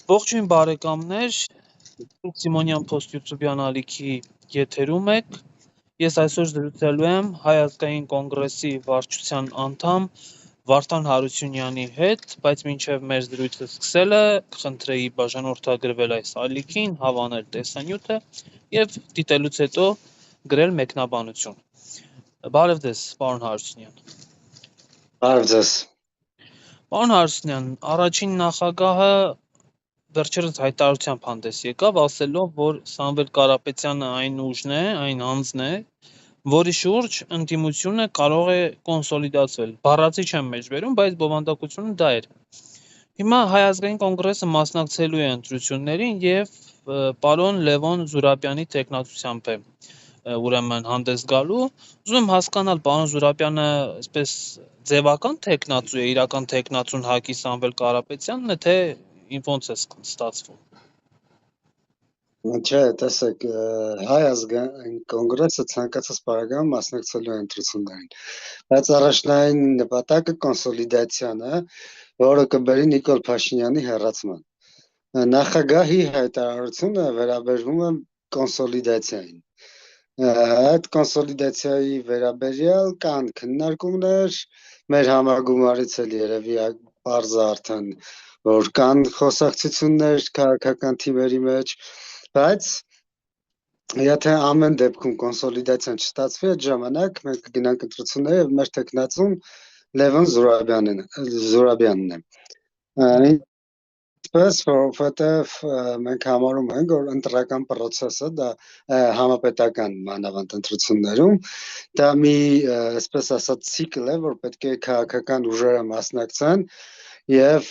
Ողջույն բարեկամներ, Սիմոնյան Post YouTube-յան ալիքի եթերում եք։ Ես այսօր զրուցելու եմ Հայ ազգային կոնգրեսի վարչության անդամ Վարդան Հարությունյանի հետ, բայց մինչև մեր զրույցը սկսելը կխնդրեի բաժանորդագրվել այս ալիքին, հավանել տեսանյութը եւ դիտելուց հետո գրել մեկնաբանություն։ Բարև ձեզ, պարոն Հարությունյան։ Բարև ձեզ։ Պարոն Հարությունյան, առաջին նախագահը վերջերս հայտարարությամբ հանդես եկավ, ասելով, որ Սամվել Կարապետյանը այն ուժն է, այն անձն է, որի շուրջ ընդդիմությունը կարող է կոնսոլիդացվել։ Բառացի չեմ մեջբերում, բայց բովանդակությունը դա էր։ Հիմա Հայ ազգային կոնգրեսը մասնակցելու է ընտրություններին եւ պարոն Լևոն Զուրաբյանի տեխնացությամբ է ուրեմն հանդես գալու։ Ուզում եմ հասկանալ, պարոն Զուրաբյանը այսպես ձևական տեխնացու է, իրական տեխնացուն Հակի Սամվել Կարապետյանն է, թե ոնց է ստացվում։ Չէ, տեսեք, Հայ ազգային կոնգրեսը ցանկացած պարագայում մասնակցելու է ընտրություններին, բայց առաջնային նպատակը կոնսոլիդացիան է, որը կբերի Նիկոլ Փաշինյանի հեռացման։ Նախագահի հայտարարությունը վերաբերվում է կոնսոլիդացիային։ Այդ կոնսոլիդացիայի վերաբերյալ կան քննարկումներ, մեր համագումարից էլ երևի պարզ է արդեն, որ կան խոսակցություններ քաղաքական թիմերի մեջ, բայց եթե ամեն դեպքում կոնսոլիդացիան չստացվի, այդ ժամանակ մենք կգնանք ընտրությունների եւ մեր տեխնացուն Լևոն Զուրաբյանն է։ Ինչպես որովհետեւ մենք համարում ենք, որ ընտրական process-ը դա համապետական մանավանդ ընտրություններում դա մի, այսպես ասած, ցիկլ է, որ պետք է քաղաքական ուժերը մասնակցեն եւ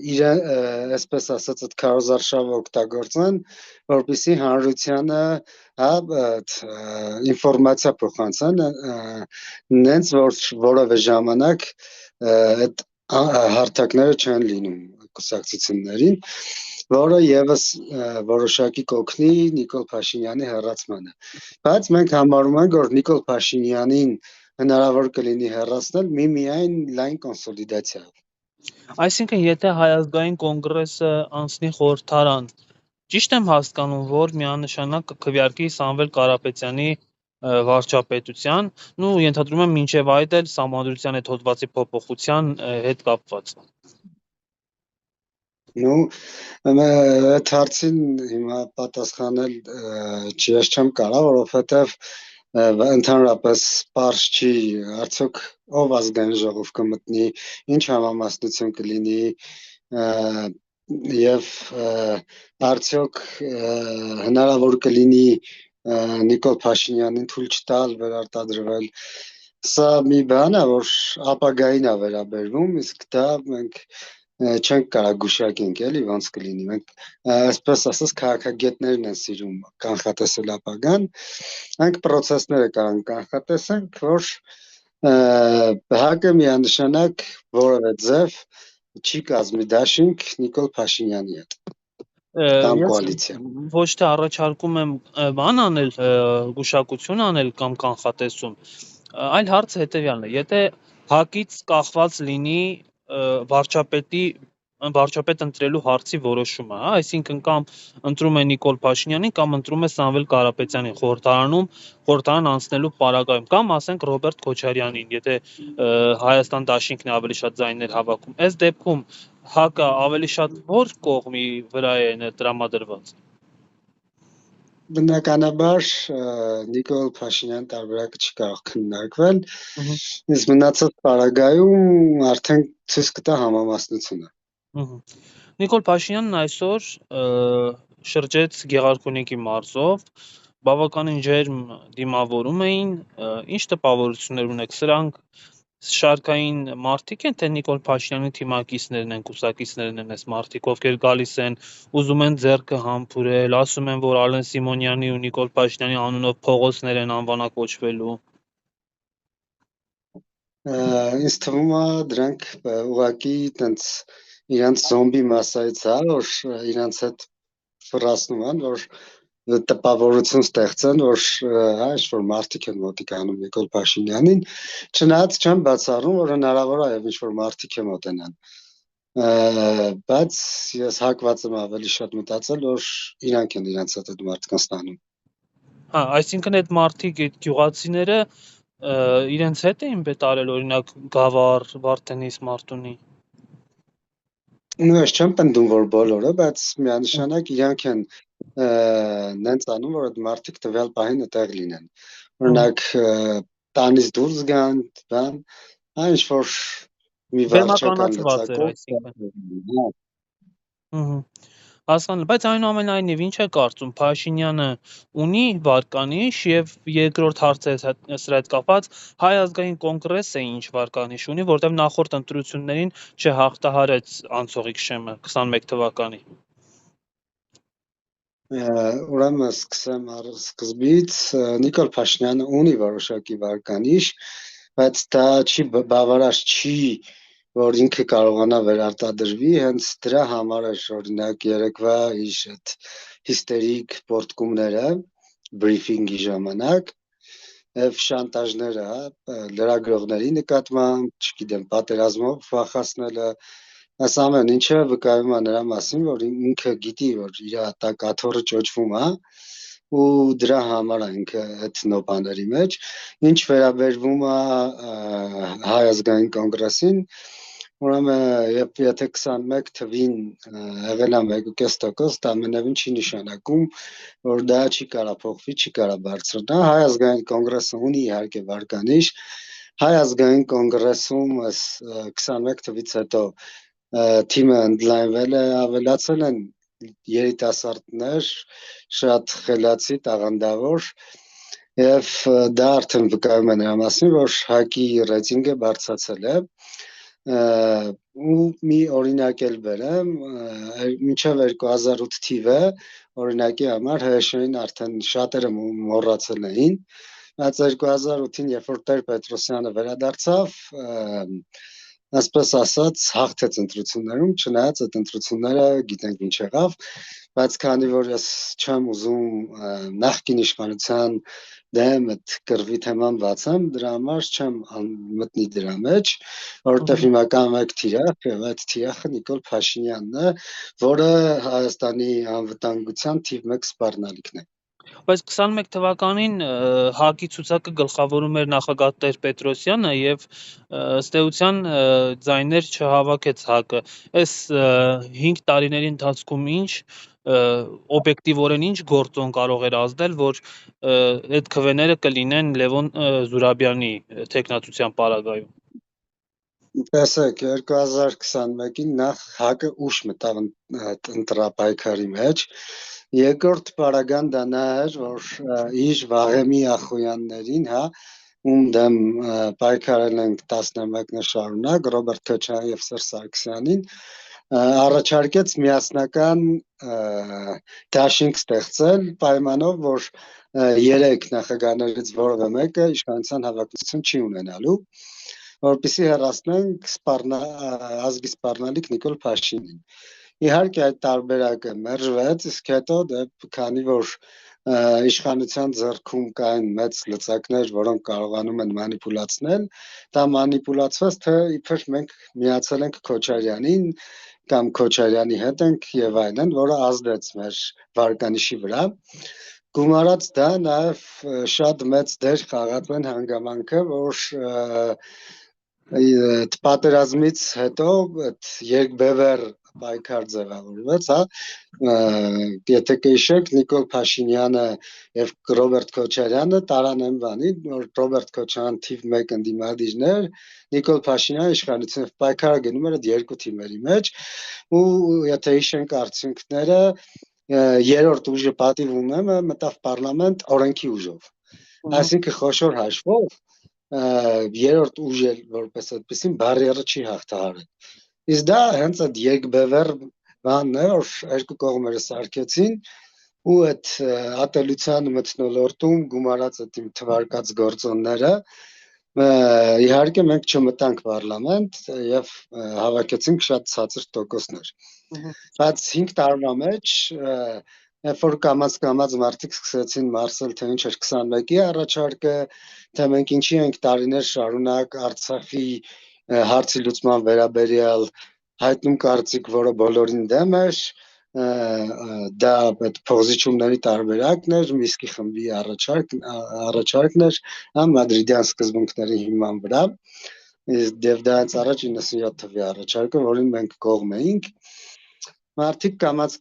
իրեն, այսպես ասած, այդ քարոզարշավը օգտագործեն, որպեսզի հանրությանը ինֆորմացիա փոխանցեն, նենց որ որևէ ժամանակ այդ հարթակները չեն լինում կուսակցություններին, որը եւս որոշակի կօգնի Նիկոլ Փաշինյանի հեռացմանը։ Բայց մենք համարում ենք, որ Նիկոլ Փաշինյանին հնարավոր կլինի հեռացնել միմիայն լայն կոնսոլիդացիայով։ Այսինքն, եթե Հայ ազգային կոնգրեսը անցնի խորհրդարան, ճիշտ եմ հասկանում, որ միանշանակ կքվեարկի Սամվել Կարապետյանի վարչապետության, ենթադրում եմ մինչև այդ էլ Սահմանադրության այդ հոդվածի փոփոխության հետ կապված։ Այդ հարցին հիմա պատասխանել ես չեմ կարող, որովհետև ընդհանրապես պարզ չի, արդյոք ով ազգային ժողով կմտնի, ինչ համամասնություն կլինի եւ արդյոք հնարավոր կլինի Նիկոլ Փաշինյանին թույլ չտալ վերարտադրվել։ Սա մի բան է, որ ապագային է վերաբերվում, իսկ դա մենք չենք կարող գուշակենք, էլի ոնց կլինի։ Մենք այսպես ասած քաղաքագետներն են սիրում կանխատեսել ապագան, մենք process-ները կարող կանխատեսենք, որ ՀԱԿ-ը միանշանակ որևէ ձև չի կազմի դաշինք Նիկոլ Փաշինյանի հետ կամ կոալիցիա։ Ոչ թե առաջարկում եմ բան անել, գուշակություն անել կամ կանխատեսում, այլ հարցը հետեւյալն է. եթե ՀԱԿ-ից կախված լինի վարչապետ ընտրելու հարցի որոշումը, այսինքն կամ ընտրում է Նիկոլ Փաշինյանին, կամ ընտրում է Սամվել Կարապետյանին խորհրդարան անցնելու պարագայում, կամ ասենք Ռոբերտ Քոչարյանին, եթե Հայաստան դաշինքն է ավելի շատ ձայներ հավաքում։ Այս դեպքում ՀԱԿ-ը ավելի շատ ո՞ր կողմի վրա է տրամադրված։ Բնականաբար Նիկոլ Փաշինյան տարբերակը չի կարող քննարկվել, իսկ մնացած պարագայում արդեն ցույց կտա համամասնությունը։ Նիկոլ Փաշինյանն այսօր շրջեց Գեղարքունիքի մարզով, բավականին ջերմ դիմավորում էին, ինչ տպավորություններ ունեք, սրանք շարքային մարդիկ են, թե Նիկոլ Փաշինյանի թիմակիցներն են, կուսակիցներն են այս մարդիկ, ովքեր գալիս են, ուզում են ձեռքը համբուրել, ասում են, որ Ալեն Սիմոնյանի ու Նիկոլ Փաշինյանի անունով փողոցներ են անվանակոչվելու։ Ինձ թվում է դրանք ուղղակի տենց իրանց զոմբի մասայից է, որ իրանց հետ ֆրասնում են, որ տպավորություն ստեղծեն, որ ինչ-որ մարդիկ են մոտիկանում Նիկոլ Փաշինյանին, չնայած չեմ բացառում, որ հնարավոր է եւ ինչ-որ մարդիկ է մոտենան։ բայց ես հակված եմ ավելի շատ մտածել, որ իրանք են իրանց հետ այդ մարդկանց տանում։ Հա, այսինքն այդ մարդիկ, այդ գյուղացիները իրենց հետ էին բետարել, օրինակ Գավառ, Վարդենիս, Մարտունի։ Ես չեմ պնդում, որ բոլորը, բայց միանշանակ իրանք են նենց անում, որ այդ մարդիկ տվյալ պահին այդտեղ լինեն։ Օրինակ տանից դուրս գան, բան, ինչ որ մի վարչական Բեմականացված էր, այսինքն։ Հասկանալի, բայց այնուամենայնիվ ինչ է կարծում, Փաշինյանը ունի վարկանիշ եւ երկրորդ հարցը սրա հետ կապված Հայ ազգային կոնգրեսը ինչ վարկանիշ ունի, որտեղ նախորդ ընտրություններին չհաղթահարեց անցողիկ շեմը 21 թվականի։ Ուրեմն սկսեմ սկզբից, Նիկոլ Փաշինյանը ունի որոշակի վարկանիշ, բայց դա չի բավարար չի, որ ինքը կարողանա վերարտադրվի, հենց դրա համար է օրինակ երեկվա իր այդ հիստերիկ պորտկումները բրիֆինգի ժամանակ եւ շանտաժները լրագրողների նկատմամբ, չգիտեմ, պատերազմով վախացնելը, այս ամեն ինչը վկայում է նրա մասին, որ ինքը գիտի, որ իր տակ աթոռը ճոճվում է ու դրա համար է ինքը այդ նոպաների մեջ։ Ինչ վերաբերվում է Հայ ազգային կոնգրեսին, ուրեմն եթե 21 թվին եղել է 1.5%, դա ամենևին չի նշանակում, որ դա չի կարա փոխվի, չի կարա բարձրանա։ Հայ ազգային կոնգրեսը ունի իհարկե վարկանիշ։ Հայ ազգային կոնգրեսում 21 թվից հետո թիմը ընդլայնվել է, ավելացել են երիտասարդներ, շատ խելացի, տաղանդավոր, եւ դա արդեն վկայում է նրա մասին, որ ՀԱԿ-ի ռեյտինգը բարձրացել է։ Ու մի օրինակ էլ բերեմ, մինչև 2008 թիվը օրինակի համար ՀՀՇ-ին արդեն շատերը մոռացել էին, բայց 2008-ին, երբ որ Տեր-Պետրոսյանը վերադարձավ, ասպես ասած, հաղթեց ընտրություններում, չնայած այդ ընտրությունները գիտենք ինչ եղավ, բայց քանի որ ես չեմ ուզում նախկին իշխանության դեմ այդ կռվի թեման բացեմ, դրա համար չեմ մտնի դրա մեջ, որովհետև հիմա կա մեկ թիրախ, եւ այդ թիրախը Նիկոլ Փաշինյանն է, որը Հայաստանի անվտանգության թիվ 1 սպառնալիքն է։ Բայց 21 թվականին ՀԱԿ-ի ցուցակը գլխավորում էր նախագահ Տեր-Պետրոսյանը եւ ըստ էության ձայներ չհավաքեց ՀԱԿ-ը։ Այս 5 տարիների ընթացքում ինչ օբյեկտիվորեն ինչ գործոն կարող էր ազդել, որ այդ քվեները կլինեն Լևոն Զուրաբյանի տեխնատության պարագայում։ Տեսեք, 2021-ին նախ ՀԱԿ-ը ուշ մտավ ընտրապայքարի մեջ, երկրորդ պարագան դա նա էր, որ իր Վաղեմի Ախոյաններին, ում դեմ պայքարել ենք 11-ներ շարունակ, Ռոբերտ Քոչարյան եւ Սերժ Սարգսյանին, առաջարկեց միասնական դաշինք ստեղծել պայմանով, որ 3 նախագահներից որևէ մեկը իշխանության հավակնություն չի ունենալու, որպեսզի հեռացնենք ազգի սպառնալիք Նիկոլ Փաշինյանին։ Իհարկե այդ տարբերակը մերժվեց, իսկ հետո քանի որ իշխանության ձեռքում կային մեծ լծակներ, որոնք կարողանում են մանիպուլացնել, դա մանիպուլացվեց, թե իբր մենք միացել ենք Քոչարյանին կամ Քոչարյանի հետ ենք եւ այլն, որը ազդեց մեր վարկանիշի վրա։ Գումարած դա նաեւ շատ մեծ դեր խաղաց այն հանգամանքը, որ այդ պատերազմից հետո այդ երկբևեռ պայքար ձևավորվեց, եթե կհիշեք, Նիկոլ Փաշինյանը եւ Ռոբերտ Քոչարյանը տարան են բանի, որ Ռոբերտ Քոչարյան թիվ 1 ընդդիմադիրներ, Նիկոլ Փաշինյանը իշխանությունը պայքարը գնում էր այդ երկու թիմերի մեջ, ու եթե հիշենք արդյունքները, երրորդ ուժը պատիվ ունեմը մտավ պարլամենտ օրենքի ուժով, այսինքն խոշոր հաշվով երրորդ ուժը որպես այդպեսին բարիերը չի հաղթահարել։ Իսկ դա հենց այդ երկբևեռ բանն է, որ երկու կողմերը սարքեցին ու այդ ատելության մթնոլորտում գումարած այդ թվարկած գործոնները իհարկե մենք չմտանք պարլամենտ եւ հավաքեցինք շատ ցածր տոկոսներ։ Բայց 5 տարվա մեջ երբ որ կամաց մարդիկ սկսեցին մարսել, թե ինչ էր 21-ի առաջարկը, թե մենք ինչի ենք տարիներ շարունակ Արցախի հարցի լուծման վերաբերյալ հայտնում կարծիք, որը բոլորին դեմ էր, դա այդ փոխզիջումների տարբերակն էր, Միսկի խմբի առաջարկն էր, մադրիդյան սկզբունքների հիման վրա, եւ դա հենց առաջ 97 թվականի առաջարկը, որին մենք կողմ էինք։ Մարդիկ կամաց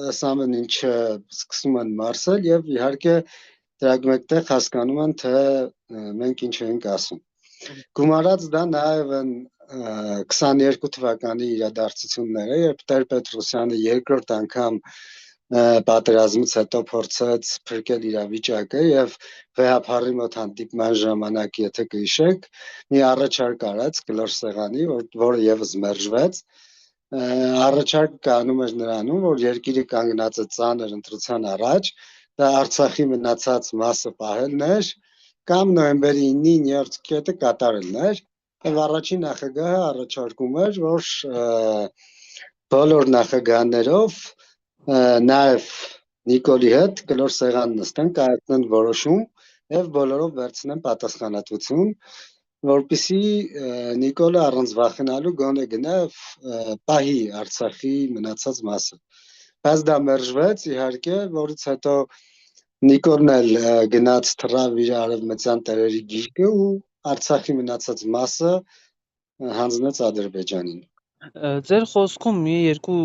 այս ամեն ինչը սկսում են մարսել եւ իհարկե դրանք մեկտեղ հասկանում են, թե մենք ինչ ենք ասում։ Գումարած դա նաև են 22 թվականի իրադարձությունները, երբ Տեր-Պետրոսյանը երկրորդ անգամ պատերազմից հետո փորձեց փրկել իրավիճակը եւ վեհապարի մոտ հանդիպման ժամանակ, եթե կհիշեք, մի առաջարկ արեց կլոր սեղանի, որը եւս մերժվեց։ Առաջարկը կանում էր նրանում, որ երկիրը կանգնած է ծանր ընտրության առաջ, դա Արցախի մնացած մասը պահելն էր, կամ նոյեմբերի 9-ի 9-րդ կետը կատարելն էր, եւ առաջին նախագահը առաջարկում էր, որ բոլոր նախագահներով, նաեւ Նիկոլի հետ կլոր սեղան նստեն, կայացնեն որոշում եւ բոլորով վերցնեն պատասխանատվություն, որպեսզի Նիկոլը առանց վախենալու գոնե գնա պահի Արցախի մնացած մասը։ Բայց դա մերժվեց, իհարկե, որից հետո Նիկոլն էլ գնաց թռավ իր արևմտյան տերերի գիրկը ու Արցախի մնացած մասը հանձնեց Ադրբեջանին։ Ձեր խոսքում մի երկու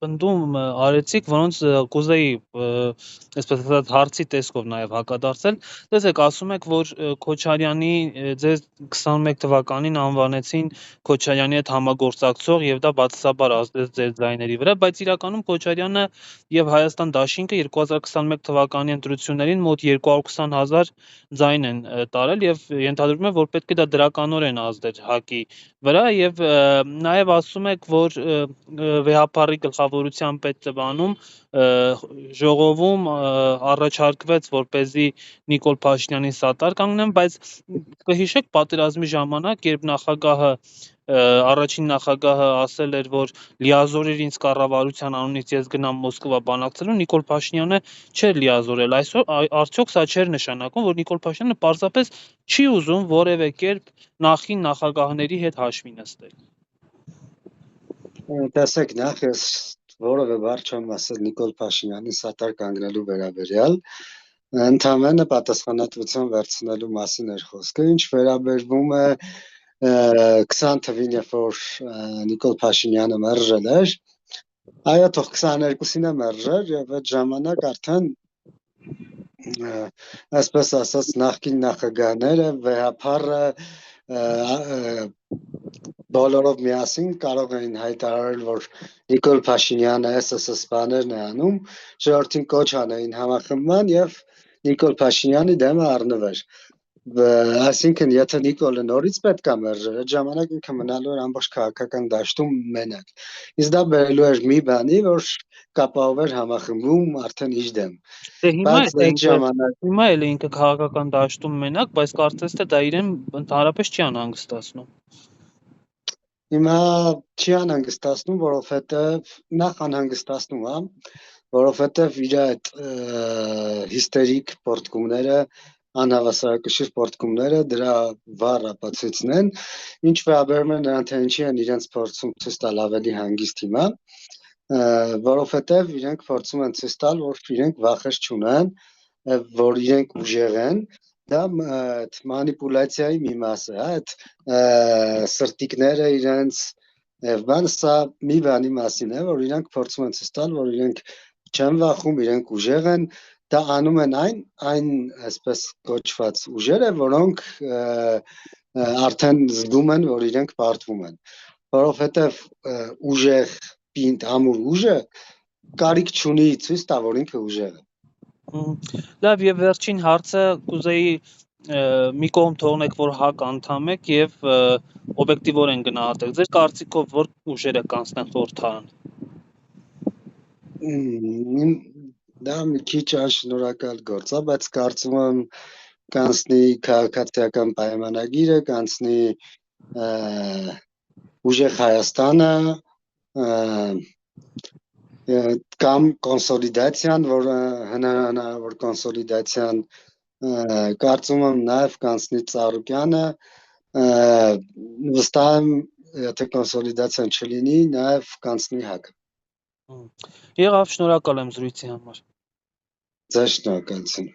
պնդում արեցիք, որոնց կուզեի այսպես ասած հարցի տեսքով նաև հակադարձել։ Տեսեք, ասում եք, որ Քոչարյանի ձեզ 21 թվականին անվանեցին Քոչարյանի հետ համագործակցող եւ դա բացասաբար ազդեց ձեր ձայների վրա, բայց իրականում Քոչարյանը եւ Հայաստան Դաշինքը 2021 թվականի ընտրություններին մոտ 220,000 ձայն են տարել եւ ենթադրվում է, որ պետք է դա դրականորեն ազդեր ՀԱԿ-ի վրա եւ նաև ասում եք, որ վեհապարի գլխավորության պետտվանում ժողովում առաջարկվեց, որպեսզի Նիկոլ Փաշինյանին սատար կանգնեն, բայց կհիշեք պատերազմի ժամանակ, երբ առաջին նախագահը ասել էր, որ լիազորիր ինձ կառավարության անունից ես գնամ Մոսկվա բանակցելու, Նիկոլ Փաշինյանը չէր լիազորել։ Այսօր արդյոք սա չէր նշանակում, որ Նիկոլ Փաշինյանը պարզապես չի ուզում որևէ կերպ նախին նախագահների հետ հաշվի նստել։ Տեսեք, նախ ես որևէ բառ չեմ ասել Նիկոլ Փաշինյանի սատար կանգնելու վերաբերյալ, ընդամենը պատասխանատվության վերցնելու մասին էր խոսքը, ինչ վերաբերվում է 20 թվին, երբ որ Նիկոլ Փաշինյանը մերժել էր, այո, թող 22-ին է մերժեր եւ այդ ժամանակ արդեն այսպես ասած նախկին նախագահները վեհապարը բոլորով միասին կարող էին հայտարարել, որ Նիկոլ Փաշինյանը SSS բաներն է անում, ժողովրդին կոչ անեին համախմբման եւ Նիկոլ Փաշինյանի դեմը առնվեր։ Այսինքն, եթե Նիկոլը նորից պետք է մերժեր, այդ ժամանակ ինքը մնալու էր ամբողջ քաղաքական դաշտում մենակ։ Իսկ դա բերելու էր մի բանի, որ կապահովեր համախմբում արդեն իր դեմ։ Բայց այն ժամանակ հիմա էլ ինքը քաղաքական դաշտում մենակ, բայց կարծես թե դա իրեն ընդհանրապես չի անհանգստացնում։ Հիմա չի անհանգստացնում, որովհետև նախ անհանգստացնում է, որովհետև իր այդ հիստերիկ պորտկումները, անհավասարակշիռ պորտկումները դրա վառ ապացույցն են, ինչ վերաբերում է նրան, թե ինչի են իրենց փորձում ցույց տալ ավելի հանգիստ հիմա, որովհետև իրենք փորձում են ցույց տալ, որ իրենք վախեր չունեն, որ իրենք ուժեղ են, դա մանիպուլյացիայի մի մաս է, այդ սրտիկները իրենց բան, սա մի բանի մասին է, որ իրենք փորձում են ցույց տալ, որ իրենք չեն վախում, իրենք ուժեղ են, դա անում են այն այսպես կոչված ուժերը, որոնք արդեն զգում են, որ իրենք պարտվում են, որովհետև ուժեղ պինդ ամուր ուժը կարիք չունի ցույց տա, որ ինքը ուժեղ է։ Լավ, եւ վերջին հարցը կուզեի մի կողմ թողնեք, որ ՀԱԿ անդամ եք եւ օբյեկտիվորեն գնահատեք։ Ձեր կարծիքով որ ուժերը կանցնեն խորհրդարան։ Դա մի քիչ անշնորհակալ գործ է, բայց կարծում եմ կանցնի քաղաքացիական պայմանագիրը, կանցնի ուժեղ Հայաստանը, կամ կոնսոլիդացիան, որը հնարավոր կոնսոլիդացիան, կարծում եմ նաև կանցնի Ծառուկյանը, վստահ եմ եթե կոնսոլիդացիան չլինի, նաև կանցնի ՀԱԿ-ը։ Եղավ, շնորհակալ եմ զրույցի համար։ Ձեզ շնորհակալություն։